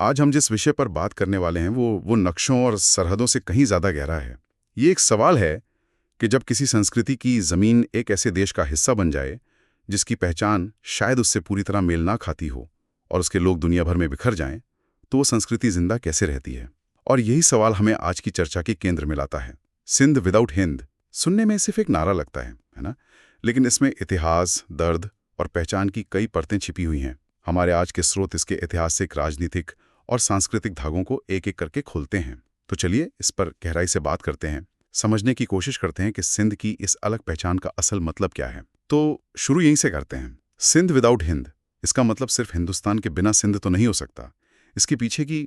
आज हम जिस विषय पर बात करने वाले हैं वो नक्शों और सरहदों से कहीं ज़्यादा गहरा है। ये एक सवाल है कि जब किसी संस्कृति की ज़मीन एक ऐसे देश का हिस्सा बन जाए जिसकी पहचान शायद उससे पूरी तरह मेल ना खाती हो और उसके लोग दुनिया भर में बिखर जाएं, तो वो संस्कृति जिंदा कैसे रहती है। और यही सवाल हमें आज की चर्चा के केंद्र में लाता है। सिंध विदाउट हिंद सुनने में सिर्फ एक नारा लगता है ना, लेकिन इसमें इतिहास, दर्द और पहचान की कई परतें छिपी हुई हैं। हमारे आज के स्रोत इसके ऐतिहासिक, राजनीतिक और सांस्कृतिक धागों को एक एक करके खोलते हैं। तो चलिए इस पर गहराई से बात करते हैं, समझने की कोशिश करते हैं कि सिंध की इस अलग पहचान का असल मतलब क्या है। तो शुरू यहीं से करते हैं। सिंध विदाउट हिंद, इसका मतलब सिर्फ हिंदुस्तान के बिना सिंध तो नहीं हो सकता। इसके पीछे की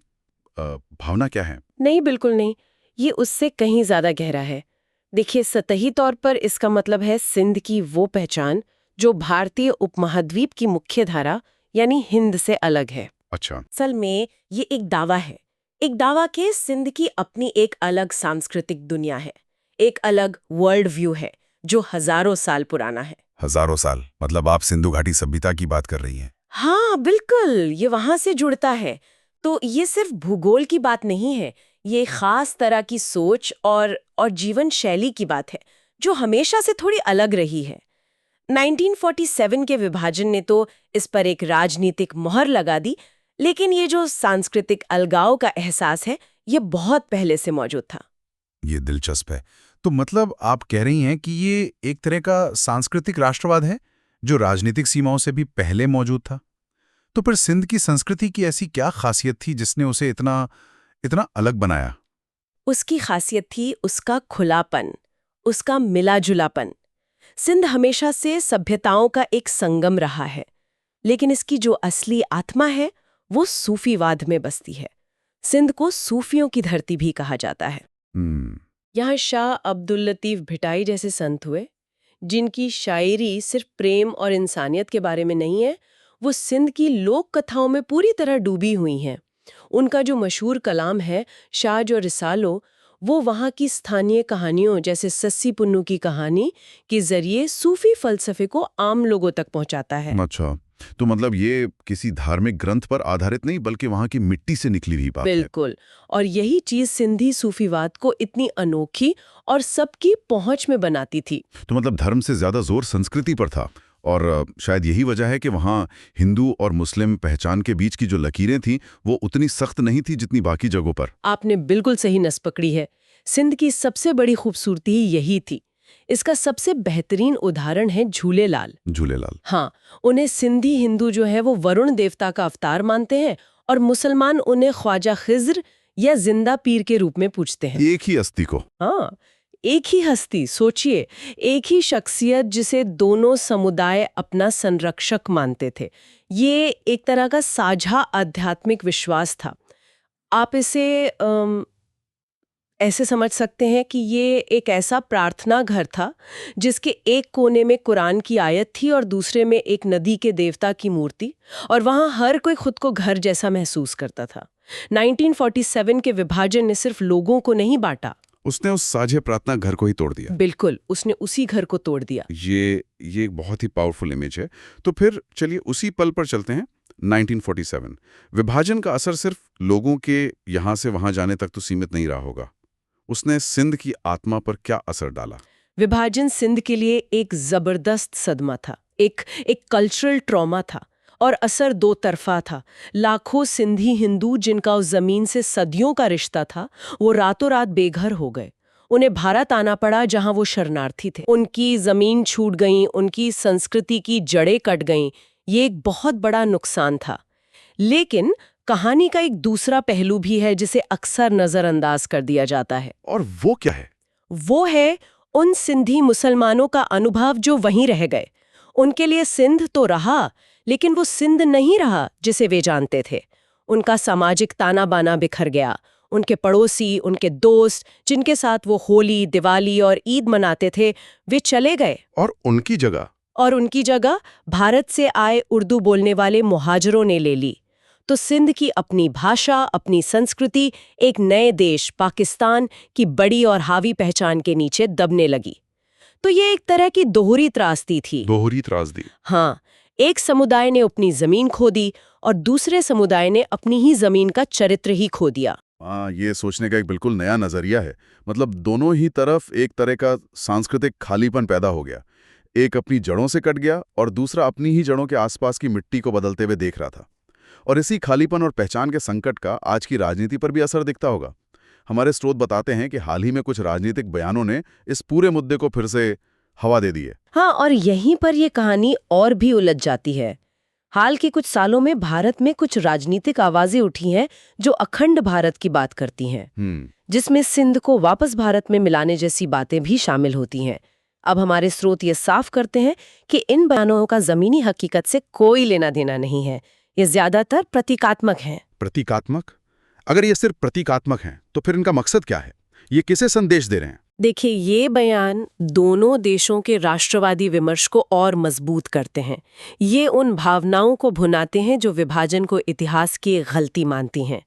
भावना क्या है? नहीं, बिल्कुल नहीं। ये उससे कहीं ज्यादा गहरा है। देखिए, सतही तौर पर इसका मतलब है सिंध की वो पहचान जो भारतीय उपमहाद्वीप की मुख्य धारा यानी हिंद से अलग है। अच्छा। असल में ये एक दावा है। एक दावा के सिंध की अपनी एक अलग सांस्कृतिक दुनिया है, एक अलग वर्ल्ड व्यू है जो हजारों साल पुराना है। हजारों साल मतलब आप सिंधु घाटी सभ्यता की बात कर रही हैं? हाँ बिल्कुल, ये वहां से जुड़ता है। तो ये सिर्फ भूगोल की बात नहीं है, ये खास तरह की सोच और जीवन शैली की बात है जो हमेशा से थोड़ी अलग रही है। 1947 के विभाजन ने तो इस पर एक राजनीतिक मोहर लगा दी, लेकिन ये जो सांस्कृतिक अलगाव का एहसास है, ये बहुत पहले से मौजूद था। ये दिलचस्प है। तो मतलब आप कह रही हैं कि ये एक तरह का सांस्कृतिक राष्ट्रवाद है जो राजनीतिक सीमाओं से भी पहले मौजूद था। तो फिर सिंध की संस्कृति की ऐसी क्या खासियत थी जिसने उसे इतना इतना अलग बनाया? उसकी खासियत थी उसका खुलापन, उसका मिला-जुलापन। सिंध हमेशा से सभ्यताओं का एक संगम रहा है, लेकिन इसकी जो असली आत्मा है वो सूफीवाद में बसती है। सिंध को सूफियों की धरती भी कहा जाता है। यहाँ शाह अब्दुल लतीफ भिटाई जैसे संत हुए, जिनकी शायरी सिर्फ प्रेम और इंसानियत के बारे में नहीं है, वो सिंध की लोक कथाओं में पूरी तरह डूबी हुई हैं। उनका जो मशहूर कलाम है शाह जो रिसालो, वो वहाँ की स्थानीय कहानियों जैसे सस्सी पुन्नू की कहानी के जरिए सूफी फलसफे को आम लोगों तक पहुँचाता है। अच्छा, तो मतलब ये किसी धार्मिक ग्रंथ पर आधारित नहीं बल्कि वहाँ की मिट्टी से निकली हुई बात है। बिल्कुल, और यही चीज सिंधी सूफीवाद को इतनी अनोखी और सबकी पहुंच में बनाती थी। तो मतलब धर्म से ज्यादा जोर संस्कृति पर था और शायद यही वजह है कि वहाँ हिंदू और मुस्लिम पहचान के बीच की जो लकीरें थीं वो उतनी सख्त नहीं थी जितनी बाकी जगहों पर। आपने बिल्कुल सही नस पकड़ी है। सिंध की सबसे बड़ी खूबसूरती ही यही थी। इसका सबसे बेहतरीन उदाहरण है झूलेलाल। झूलेलाल। हाँ, उन्हें सिंधी हिंदू जो है वो वरुण देवता का अवतार मानते हैं और मुसलमान उन्हें ख्वाजा खिज्र या जिंदा पीर के रूप में पूजते हैं। एक ही अस्थि को। हाँ, एक ही हस्ती, सोचिए, एक ही शख्सियत जिसे दोनों समुदाय अपना संरक्षक मानते थे। ये एक तरह का साझा आध्यात्मिक विश्वास था। आप इसे ऐसे समझ सकते हैं कि ये एक ऐसा प्रार्थना घर था जिसके एक कोने में कुरान की आयत थी और दूसरे में एक नदी के देवता की मूर्ति, और वहाँ हर कोई खुद को घर जैसा महसूस करता था। 1947 के विभाजन ने सिर्फ लोगों को नहीं बांटा, उसने उस साझे प्रार्थना घर को ही तोड़ दिया। बिल्कुल, उसने उसी घर को तोड़ दिया। ये एक बहुत ही पावरफुल इमेज है। तो फिर चलिए उसी पल पर चलते हैं। 1947 विभाजन का असर सिर्फ लोगों के यहाँ से वहाँ जाने तक तो सीमित नहीं रहा होगा। उसने सिंध की आत्मा पर क्या असर डाला? विभाजन सिंध के लिए एक जबरदस्त सदमा था, एक कल्चरल ट्रॉमा था, और असर दो तरफा था। लाखों सिंधी हिंदू जिनका उस जमीन से सदियों का रिश्ता था, वो रातों रात बेघर हो गए। उन्हें भारत आना पड़ा जहां वो शरणार्थी थे। उनकी जमीन छूट गई, उनकी संस्कृति की जड़ें कट गईं। ये एक बहुत बड़ा नुकसान था। लेकिन कहानी का एक दूसरा पहलू भी है जिसे अक्सर नजरअंदाज कर दिया जाता है। और वो क्या है? वो है उन सिंधी मुसलमानों का अनुभव जो वहीं रह गए। उनके लिए सिंध तो रहा, लेकिन वो सिंध नहीं रहा जिसे वे जानते थे। उनका सामाजिक ताना बाना बिखर गया। उनके पड़ोसी, उनके दोस्त जिनके साथ वो होली, दिवाली और ईद मनाते थे, वे चले गए। और उनकी जगह भारत से आए उर्दू बोलने वाले मुहाजिरों ने ले ली। तो सिंध की अपनी भाषा, अपनी संस्कृति एक नए देश पाकिस्तान की बड़ी और हावी पहचान के नीचे दबने लगी। तो ये एक तरह की दोहरी त्रासदी थी। दोहरी त्रासदी। हाँ, एक समुदाय ने अपनी जमीन खो दी और दूसरे समुदाय ने अपनी ही जमीन का चरित्र ही खो दिया। हाँ, ये सोचने का एक बिल्कुल नया नजरिया है। मतलब दोनों ही तरफ एक तरह का सांस्कृतिक खालीपन पैदा हो गया। एक अपनी जड़ों से कट गया और दूसरा अपनी ही जड़ों के आसपास की मिट्टी को बदलते हुए देख रहा था। और इसी खालीपन और पहचान के संकट का आज की राजनीति पर भी असर दिखता होगा। हमारे स्रोत बताते हैं कि हाल ही में कुछ राजनीतिक बयानों ने इस पूरे मुद्दे को फिर से हवा दे दी है। हाँ, और यहीं पर ये कहानी और भी उलझ जाती है। हाल के कुछ सालों में भारत में कुछ राजनीतिक आवाजें उठी हैं जो अखंड भारत की बात करती हैं, जिसमें सिंध को वापस भारत में मिलाने जैसी बातें भी शामिल होती हैं। अब हमारे स्रोत ये साफ करते हैं कि इन बयानों का जमीनी हकीकत से कोई लेना देना नहीं है। ये ज्यादातर प्रतीकात्मक हैं। प्रतीकात्मक? अगर ये सिर्फ प्रतीकात्मक हैं, तो फिर इनका मकसद क्या है? ये किसे संदेश दे रहे हैं? देखिए, ये बयान दोनों देशों के राष्ट्रवादी विमर्श को और मजबूत करते हैं। ये उन भावनाओं को भुनाते हैं जो विभाजन को इतिहास की एक गलती मानती हैं।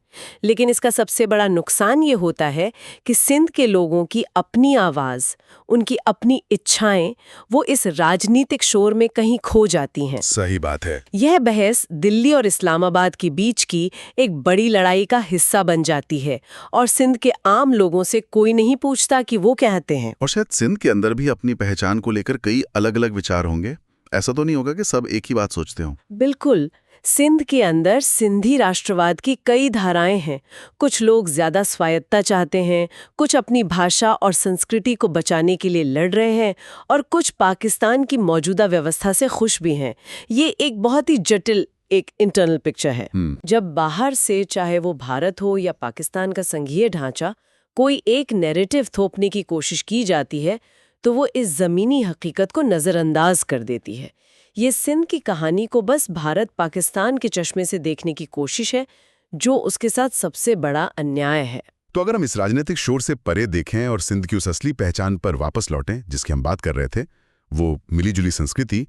लेकिन इसका सबसे बड़ा नुकसान ये होता है कि सिंध के लोगों की अपनी आवाज़, उनकी अपनी इच्छाएं, वो इस राजनीतिक शोर में कहीं खो जाती हैं। सही बात है। यह बहस दिल्ली और इस्लामाबाद के बीच की एक बड़ी लड़ाई का हिस्सा बन जाती है और सिंध के आम लोगों से कोई नहीं पूछता कि वो कहते हैं। और शायद सिंध के अंदर भी अपनी पहचान को लेकर कई अलग अलग विचार होंगे। ऐसा तो नहीं होगा कि सब एक ही बात सोचते हों? बिल्कुल। सिंध के अंदर सिंधी राष्ट्रवाद की कई धाराएं हैं। कुछ लोग ज्यादा स्वायत्तता चाहते हैं, कुछ अपनी भाषा और संस्कृति को बचाने के लिए लड़ रहे हैं और कुछ पाकिस्तान की मौजूदा व्यवस्था से खुश भी हैं। ये एक बहुत ही जटिल एक इंटरनल पिक्चर है। जब बाहर से, चाहे वो भारत हो या पाकिस्तान का संघीय ढांचा, कोई एक नैरेटिव थोपने की कोशिश की जाती है तो वो इस जमीनी हकीकत को नजरअंदाज कर देती है। ये सिंध की कहानी को बस भारत पाकिस्तान के चश्मे से देखने की कोशिश है, जो उसके साथ सबसे बड़ा अन्याय है। तो अगर हम इस राजनीतिक शोर से परे देखें और सिंध की उस असली पहचान पर वापस लौटें जिसकी हम बात कर रहे थे, वो मिलीजुली संस्कृति,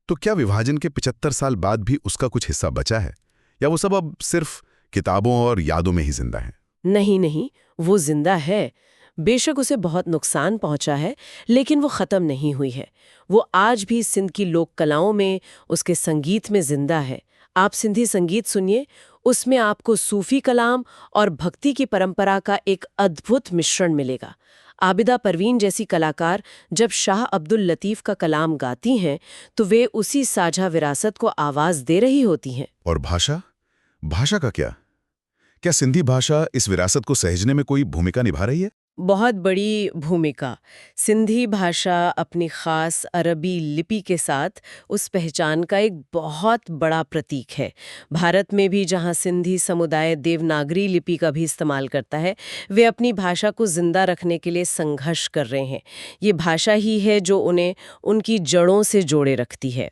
तो क्या विभाजन के 75 साल बाद भी उसका कुछ हिस्सा बचा है, या वो सब अब सिर्फ किताबों और यादों में ही जिंदा है? नहीं, वो जिंदा है। बेशक उसे बहुत नुकसान पहुंचा है, लेकिन वो खत्म नहीं हुई है। वो आज भी सिंध की लोक कलाओं में, उसके संगीत में जिंदा है। आप सिंधी संगीत सुनिए, उसमें आपको सूफी कलाम और भक्ति की परंपरा का एक अद्भुत मिश्रण मिलेगा। आबिदा परवीन जैसी कलाकार जब शाह अब्दुल लतीफ का कलाम गाती हैं, तो वे उसी साझा विरासत को आवाज दे रही होती हैं। और भाषा का क्या? क्या सिंधी भाषा इस विरासत को सहेजने में कोई भूमिका निभा रही है? बहुत बड़ी भूमिका। सिंधी भाषा अपनी खास अरबी लिपि के साथ उस पहचान का एक बहुत बड़ा प्रतीक है। भारत में भी जहाँ सिंधी समुदाय देवनागरी लिपि का भी इस्तेमाल करता है, वे अपनी भाषा को जिंदा रखने के लिए संघर्ष कर रहे हैं। ये भाषा ही है जो उन्हें उनकी जड़ों से जोड़े रखती है।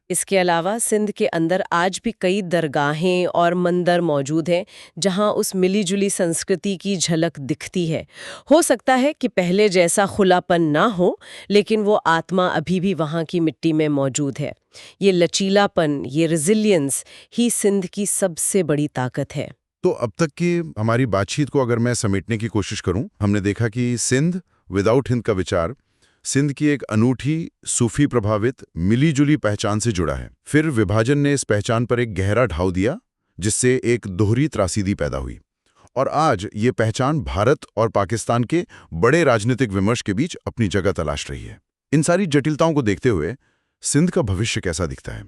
इसके अलावा सिंध के अंदर आज भी कई दरगाहें और मंदिर मौजूद हैं जहां उस मिलीजुली संस्कृति की झलक दिखती है। हो सकता है कि पहले जैसा खुलापन ना हो, लेकिन वो आत्मा अभी भी वहां की मिट्टी में मौजूद है। ये लचीलापन, ये रेजिलियंस ही सिंध की सबसे बड़ी ताकत है। तो अब तक की हमारी बातचीत को अगर मैं समेटने की कोशिश करूं, हमने देखा कि सिंध विदाउट हिंद का विचार सिंध की एक अनूठी सूफी प्रभावित मिलीजुली पहचान से जुड़ा है। फिर विभाजन ने इस पहचान पर एक गहरा ढाव दिया, जिससे एक दोहरी त्रासदी पैदा हुई, और आज ये पहचान भारत और पाकिस्तान के बड़े राजनीतिक विमर्श के बीच अपनी जगह तलाश रही है। इन सारी जटिलताओं को देखते हुए सिंध का भविष्य कैसा दिखता है?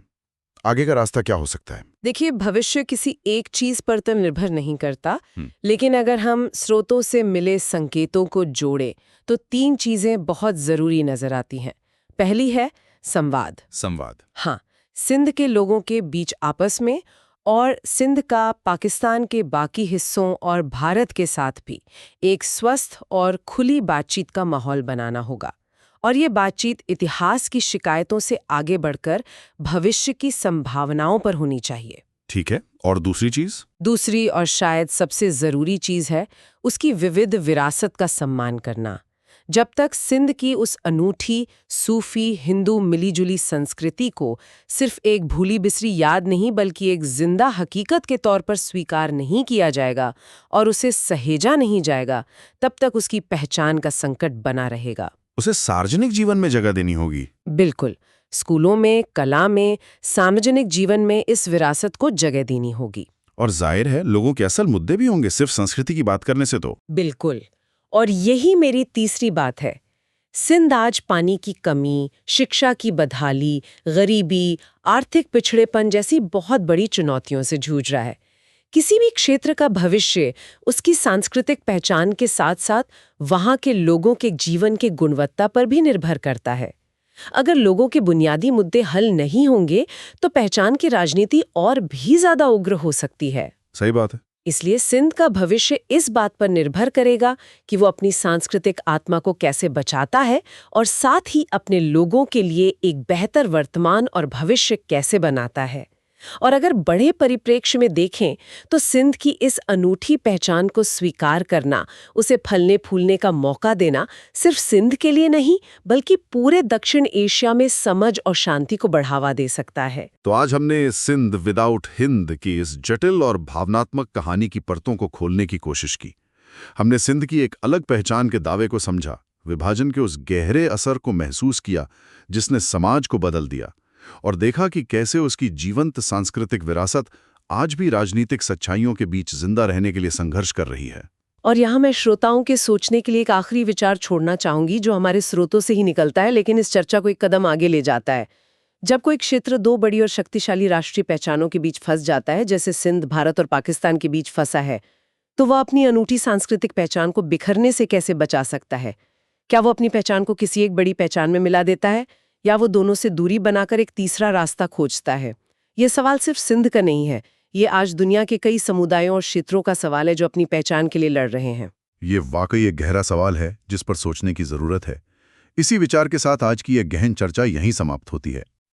आगे का रास्ता क्या हो सकता है? देखिए, भविष्य किसी एक चीज पर तो निर्भर नहीं करता, लेकिन अगर हम स्रोतों से मिले संकेतों को जोड़े तो 3 चीजें बहुत जरूरी नजर आती हैं। पहली है संवाद। हाँ, सिंध के लोगों के बीच आपस में और सिंध का पाकिस्तान के बाकी हिस्सों और भारत के साथ भी एक स्वस्थ और खुली बातचीत का माहौल बनाना होगा। और ये बातचीत इतिहास की शिकायतों से आगे बढ़कर भविष्य की संभावनाओं पर होनी चाहिए। ठीक है, और दूसरी चीज? दूसरी और शायद सबसे जरूरी चीज है उसकी विविध विरासत का सम्मान करना। जब तक सिंध की उस अनूठी सूफी हिंदू मिलीजुली संस्कृति को सिर्फ एक भूली बिसरी याद नहीं बल्कि एक जिंदा हकीकत के तौर पर स्वीकार नहीं किया जाएगा और उसे सहेजा नहीं जाएगा, तब तक उसकी पहचान का संकट बना रहेगा। उसे सार्वजनिक जीवन में जगह देनी होगी। बिल्कुल। स्कूलों में, कला में, सार्वजनिक जीवन में इस विरासत को जगह देनी होगी। और जाहिर है लोगों के असल मुद्दे भी होंगे, सिर्फ संस्कृति की बात करने से तो। बिल्कुल। और यही मेरी तीसरी बात है। सिंध आज पानी की कमी, शिक्षा की बदहाली, गरीबी, आर्थिक पिछड़ेपन जैसी बहुत बड़ी चुनौतियों से जूझ रहा है। किसी भी क्षेत्र का भविष्य उसकी सांस्कृतिक पहचान के साथ साथ वहाँ के लोगों के जीवन की गुणवत्ता पर भी निर्भर करता है। अगर लोगों के बुनियादी मुद्दे हल नहीं होंगे तो पहचान की राजनीति और भी ज्यादा उग्र हो सकती है। सही बात है। इसलिए सिंध का भविष्य इस बात पर निर्भर करेगा कि वो अपनी सांस्कृतिक आत्मा को कैसे बचाता है और साथ ही अपने लोगों के लिए एक बेहतर वर्तमान और भविष्य कैसे बनाता है। और अगर बड़े परिप्रेक्ष्य में देखें तो सिंध की इस अनूठी पहचान को स्वीकार करना, उसे फलने फूलने का मौका देना सिर्फ सिंध के लिए नहीं बल्कि पूरे दक्षिण एशिया में समझ और शांति को बढ़ावा दे सकता है। तो आज हमने सिंध विदाउट हिंद की इस जटिल और भावनात्मक कहानी की परतों को खोलने की कोशिश की। हमने सिंध की एक अलग पहचान के दावे को समझा, विभाजन के उस गहरे असर को महसूस किया जिसने समाज को बदल दिया, और देखा कि कैसे उसकी जीवंत सांस्कृतिक विरासत आज भी राजनीतिक सच्चाइयों के बीच जिंदा रहने के लिए संघर्ष कर रही है। और यहाँ मैं श्रोताओं के सोचने के लिए एक आखिरी विचार छोड़ना चाहूंगी जो हमारे स्रोतों से ही निकलता है लेकिन इस चर्चा को एक कदम आगे ले जाता है। जब कोई क्षेत्र दो बड़ी और शक्तिशाली राष्ट्रीय पहचानों के बीच फंस जाता है, जैसे सिंध भारत और पाकिस्तान के बीच फंसा है, तो वह अपनी अनूठी सांस्कृतिक पहचान को बिखरने से कैसे बचा सकता है? क्या वो अपनी पहचान को किसी एक बड़ी पहचान में मिला देता है या वो दोनों से दूरी बनाकर एक तीसरा रास्ता खोजता है? ये सवाल सिर्फ सिंध का नहीं है, ये आज दुनिया के कई समुदायों और क्षेत्रों का सवाल है जो अपनी पहचान के लिए लड़ रहे हैं। ये वाकई एक गहरा सवाल है जिस पर सोचने की जरूरत है। इसी विचार के साथ आज की यह गहन चर्चा यहीं समाप्त होती है।